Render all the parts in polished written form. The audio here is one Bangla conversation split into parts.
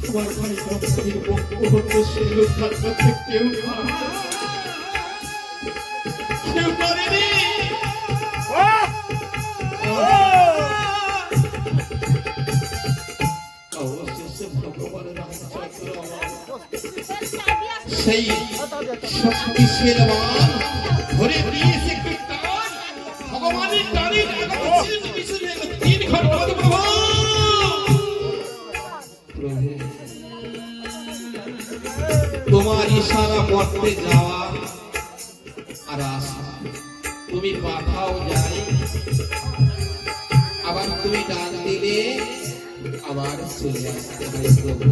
তোমার ভাই দম্পতির বক্তব্য সে রক্ষা করতে কেউ করেনি। অবশেষে ভগবানের সেই শক্তিশীলবান ধরে দিয়েছে একটি টান, ভগবানের টানে তিন ঘন্টা তোমার ইশারা করতে যাওয়া আর আসা, তুমি পাঠাও যাই, আবার তুমি ডাক দিলে আবার চলে আসতে হয় প্রভু।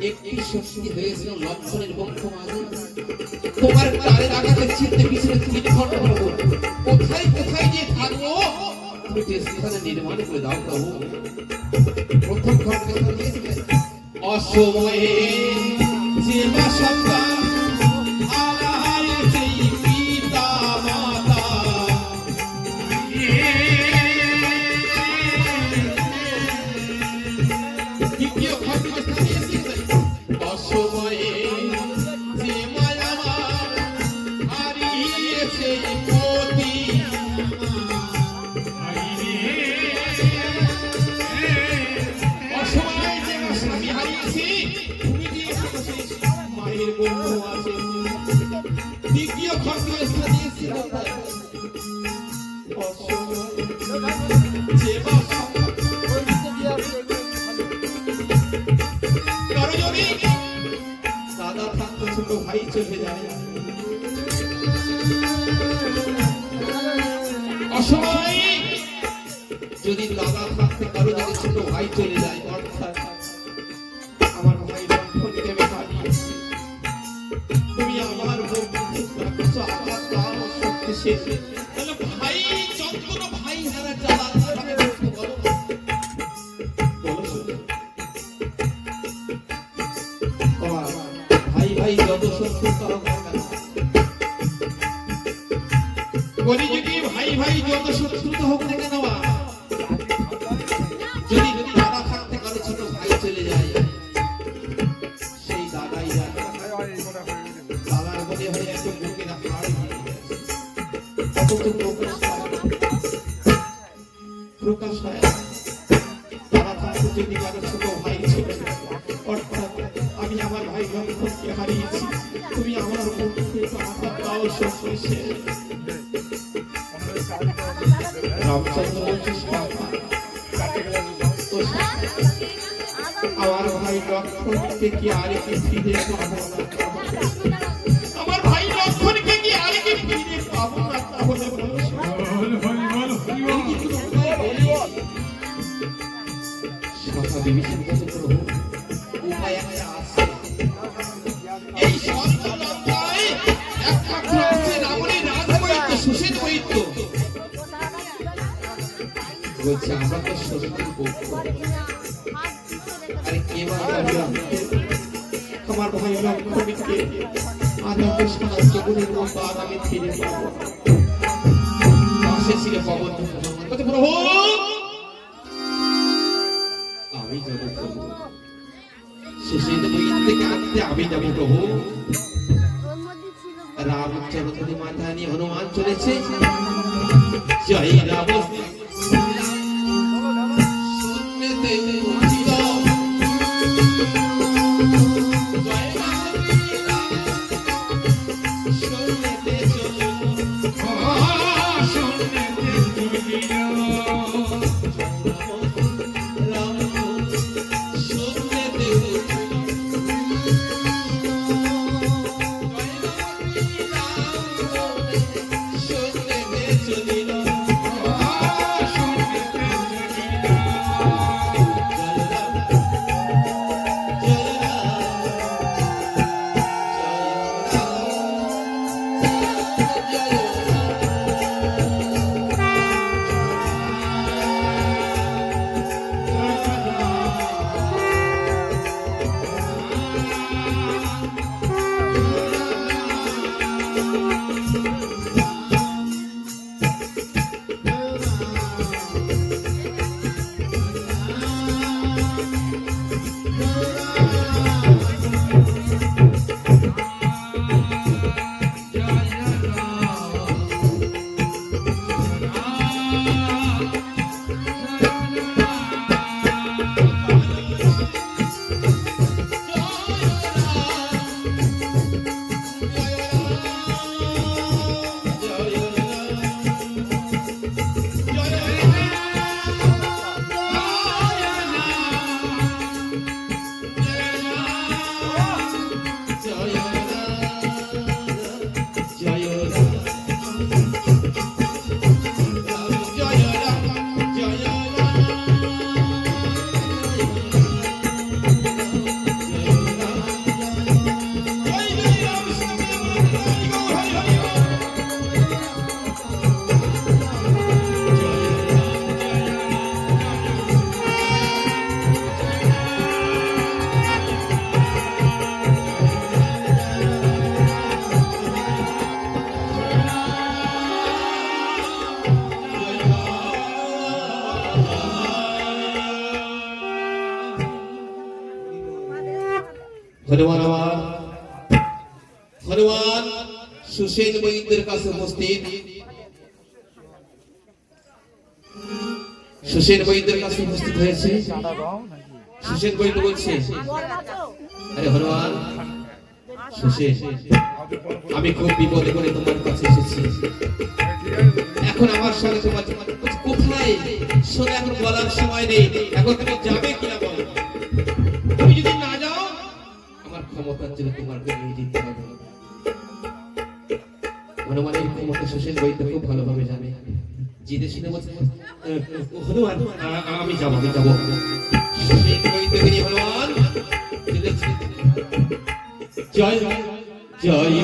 একটি শক্তি হয়েছিল লক্ষণের পক্ষ মাঝে, তোমার টানের আঘাতে চিনতে পিছনে 3 ঘন্টা প্রভু। কোথায় কোথায় গিয়ে থাকবো তুমি স্থানে নির্মাণ করে দাও প্রভু। প্রথম ঘটনা দিয়েছিলেন অসময়ে যে সন্তান আলায় যেই পিতা মাতা, দ্বিতীয় ঘটনা দিয়েছিলেন অসময়ে যে মায়ামার হারিয়েছে পতি, অসময়ে যে স্বামী হারিয়েছি তুমি দিয়েছো মায়ের বন্ধু আছে। দ্বিতীয় ঘটনা দিয়েছিলেন দাদা থাকতে ছোট ভাই চলে যায়, অসময় যদি দাদা থাকতে কারো যদি ছোট ভাই চলে যায়, অর্থাৎ আমার ভাই লক্ষ্মণকে আমি হারিয়েছি, তুমি আমার বন্ধু আমার প্রাণ শক্তিশীল, তাহলে ভাই যন্ত্র ভাই হারা জ্বালা ভাই ভাই যত শত্রুতা হোক না কেন, বলি যদি ভাই ভাই যত শত্রুতা হোক না কেন, যদি যদি দাদা থাকতে কারো ছোট ভাই চলে যায়, সেই দাদাই দাদার মনে হয়ে একটু বুকের হাড় প্রকাশ হয়। দাদা থাকতে যদি কারো ছোট ভাই চলে যায়, অর্থাৎ আমি আমার ভাই লক্ষ্মণকে হারিয়েছি, তুমি আমার বন্ধুকে আমার দাও শক্তিশীল। রামচন্দ্র বলছিস আমার ভাই লক্ষ্মণকে কি আর কি ফিরে পাবো না, আমার ভাই লক্ষ্মণকে কি আর কি ফিরে পাবো না, তাহলে উপায় একটা আছে। এই সন্তানটাই একমাত্র আছে রাবণের রাজবৈদ্য সুষেন বৈদ্য বলছে আমরা তো শত্রুর পক্ষ, আরে কে আমার ভাই লক্ষ্মণকে আনন্দ সাহায্য করে আমি ফিরে পাবো। পাশে ছিল পবন প্রভু, আমি যাব প্রভু, শেষে আমি যাব প্রভু। রামচন্দ্র মাথা নিয়ে হনুমান চলেছে, জয় রাম হনুমান আমার হনুমান সুসেন বৈদ্যের কাছে উপস্থিত। সুসেন বৈদ্যের কাছে উপস্থিত হয়েছে। সুসেন বৈদ্য বলছে, আরে হনুমান, সুসেন, আমি খুব বিপদে করে তোমার কাছে এসেছি। এখন আমার সঙ্গে তোমার কোথায় শোনে, এখন বলার সময় নেই। এখন তুমি যাবে কিনা বলো? তুমি যদি না যাও, আমার ক্ষমতার জন্য তোমাকে নিয়ে যেতে হবে। হনুমানের ক্ষমতা সুসেন বৈদ্য খুব ভালোভাবে জানে। জিতে শুনে বলছে, হনুমান, আমি যাবো। সুসেন বৈদ্যকে নিয়ে হনুমান জয় জয় জয়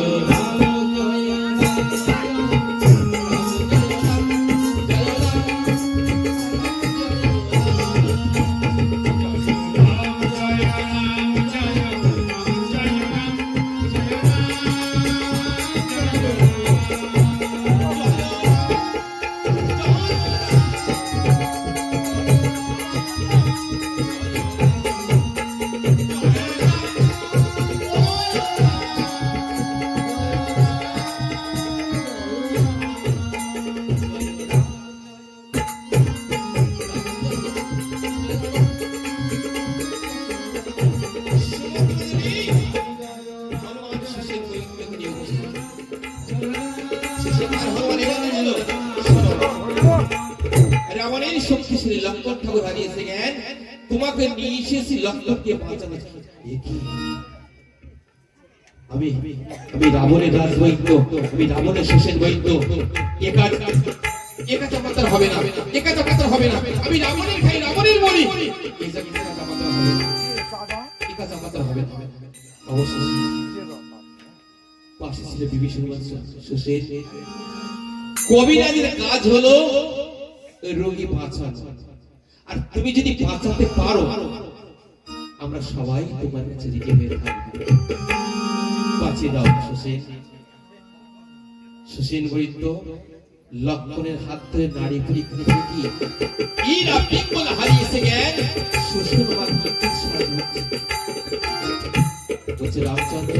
রাবণের শক্তিশালী লক্ষ্মণ ঠাকুর হারিয়েছে জ্ঞান, তোমাকে নিয়ে এসেছি লক্ষ্মণকে বাঁচানো। আমি রাবণের রাজবৈদ্য, আমি রাবণের সুসেন বৈদ্য। একা চাপাতার হবে না, আমি রাবণের খাই, রাবণের বলি। একা চাপাতার হবে না। অবশ্যই পাশে ছিল বিভীষণ সুসেন। কবিরাজের কাজ হলো রোগী বাঁচানো, আর তুমি যদি বাঁচাতে পারো, আমরা সবাই তোমার কাছে রিজে হয়ে থাকবো। বাঁচিয়ে দাও সুসেন। সুসেন বৈদ্য লক্ষ্মণের হাত ধরে নারী পরীক্ষা কি এরা পিঙ্গল হারিয়েছে জ্ঞান। সুসেন আমার মৃত্যুর সাজ বলছে, রামচন্দ্র,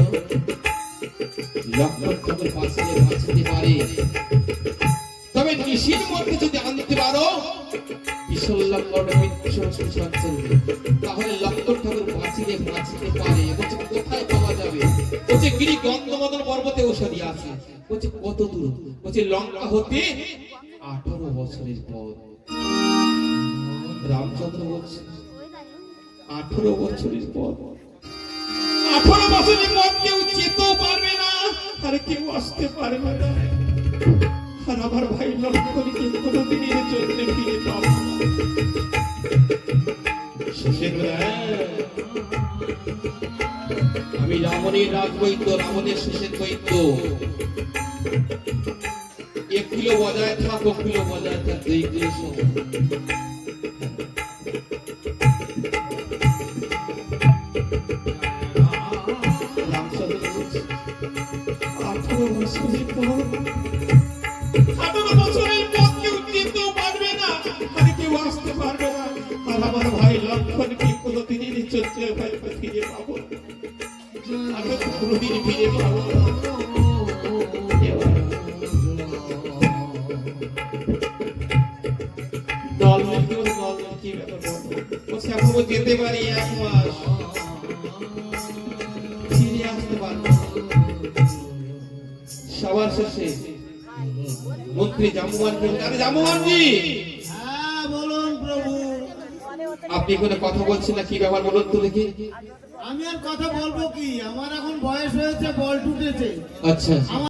লক্ষ্মণ ঠাকুর বাঁচাতে পারে, তবে নিশির মধ্যে যদি আনতে পারো তাহলে লক্ষ্মণ ঠাকুর বাঁচিতে পারে। বলছে, কোথায় পাওয়া যাবে? বলছে, গিরি গন্ধমদন পর্বতে ঔষধি আছে। বলছে, কত দূর? বলছে, লঙ্কা হতে 18 বছরের পর। রামচন্দ্র বলছে, 18 বছরের পর? 18 বছরের পর কেউ যেতেও পারবে না, আর কেউ আসতে পারবে না। আর আমার ভাই লক্ষ্মণকে কোনোদিনের জন্য ফিরে পাবো না। আমি রাবণের রাজবৈদ্য, রাবণের সুসেন বৈদ্য। 1 কিলো বজায় থাক, 2 কিলো বজায় থাক, 2 কিলো রামচন্দ্র বলছে, 18 বছরের পর কেউ যেতেও পারবে না, আর কেউ আসতে পারবে না। আর আমার ভাই লক্ষ্মণকে কোনোদিনই চোখে ফিরে পাবো না, আমি কোনোদিন ফিরে পাবো না। যেতে পারি 1 মাস, ফিরে আসতে পারবো। সবার শেষে মন্ত্রী জামুয়ানকে, আরে জামুয়ানজি, হ্যাঁ বলুন প্রভু। আপনি কোনো কথা বলছেন না, কি ব্যাপার বলুন তো দেখি। আমি আর কথা বলবো কি, আমার এখন বয়স হয়েছে, বল টুটেছে। আচ্ছা।